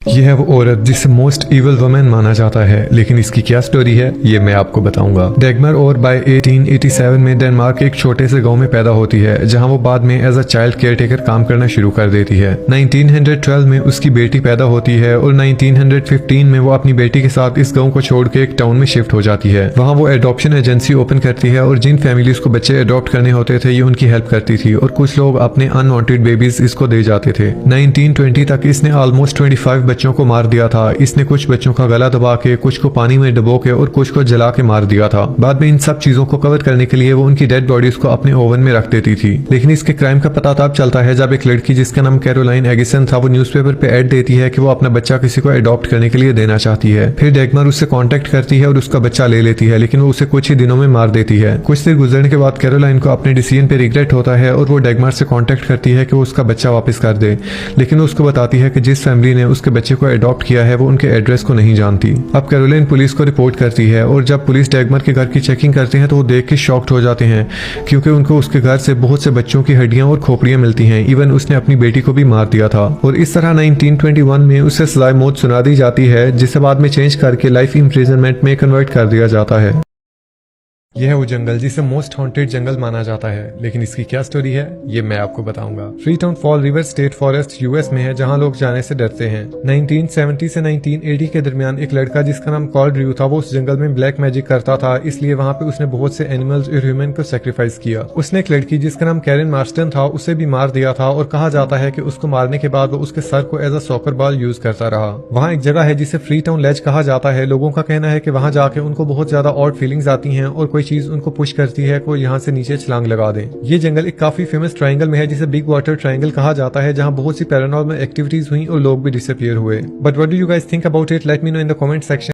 यह है वो औरत जिसे मोस्ट इविल वुमन माना जाता है, लेकिन इसकी क्या स्टोरी है ये मैं आपको बताऊंगा। डैगमर और बाय 1887 में डेनमार्क एक छोटे से गांव में पैदा होती है, जहां वो बाद में एज अ चाइल्ड केयरटेकर काम करना शुरू कर देती है। 1912 में उसकी बेटी पैदा होती है और 1915 में वो अपनी बेटी के साथ इस गाँव को छोड़ के एक टाउन में शिफ्ट हो जाती है। वहाँ वो एडॉप्शन एजेंसी ओपन करती है और जिन फैमिलीज को बच्चे अडॉप्ट करने होते थे ये उनकी हेल्प करती थी और कुछ लोग अपने अनवांटेड बेबीज इसको दे जाते थे। 1920 तक इसने ऑलमोस्ट 25 बच्चों को मार दिया था। इसने कुछ बच्चों का गला दबा के, कुछ को पानी में डुबो के और कुछ को जला के मार दिया था। बाद में इन सब चीजों को कवर करने के लिए वो उनकी डेड बॉडीज को अपने ओवन में रख देती थी। लेकिन इसके क्राइम का पता तब चलता है जब एक लड़की जिसका नाम कैरोलाइन एगिसन था, वो न्यूज़पेपर पे ऐड देती है कि वो अपना बच्चा किसी को अडॉप्ट करने के लिए देना चाहती है। फिर डैगमर उससे कॉन्टेक्ट करती है और उसका बच्चा ले लेती है, लेकिन वो उसे कुछ ही दिनों में मार देती है। कुछ देर गुजरने के बाद कैरोलाइन को अपने डिसीजन पे रिग्रेट होता है और वो डैगमर से कॉन्टेक्ट करती है कि वो उसका बच्चा वापस कर दे, लेकिन वो उसको बताती है कि जिस फैमिली ने उसके बच्चे को अडॉप्ट किया है वो उनके एड्रेस को नहीं जानती। अब कैरोलाइन पुलिस को रिपोर्ट करती है और जब पुलिस डैगमर के घर की चेकिंग करते हैं तो वो देख के शॉक्ड हो जाते हैं, क्योंकि उनको उसके घर से बहुत से बच्चों की हड्डियां और खोपड़ियां मिलती हैं। इवन उसने अपनी बेटी को भी मार दिया था। और इस तरह 1921 में उसे सजाए मौत सुना दी जाती है, जिसे बाद में चेंज करके लाइफ इम्प्रिजनमेंट में कन्वर्ट कर दिया जाता है। यह है वो जंगल जिसे मोस्ट हॉन्टेड जंगल माना जाता है, लेकिन इसकी क्या स्टोरी है ये मैं आपको बताऊंगा। Freetown fall river state forest US में है, जहां लोग जाने से डरते हैं। 1970 से 1980 के दरमियान एक लड़का जिसका नाम कॉल ड्रू था, वो उस जंगल में ब्लैक मैजिक करता था, इसलिए वहां पे उसने बहुत से एनिमल्स और ह्यूमन को सेक्रीफाइस किया। उसने एक लड़की जिसका नाम कैरन मार्स्टन था उसे भी मार दिया था और कहा जाता है कि उसको मारने के बाद वो उसके सर को as a soccer ball use करता रहा। वहाँ एक जगह है जिसे फ्रीटाउन लेज कहा जाता है। लोगों का कहना है कि वहां जाके उनको बहुत ज्यादा ऑड फीलिंग्स आती हैं और कोई चीज उनको पुश करती है को यहाँ से नीचे छलांग लगा दें। ये जंगल एक काफी फेमस ट्रायंगल में है जिसे बिग वाटर ट्रायंगल कहा जाता है, जहाँ बहुत सी पैरानॉर्मल एक्टिविटीज हुई और लोग भी डिसअपियर हुए। But what do you guys think about it? Let me know in the comment section.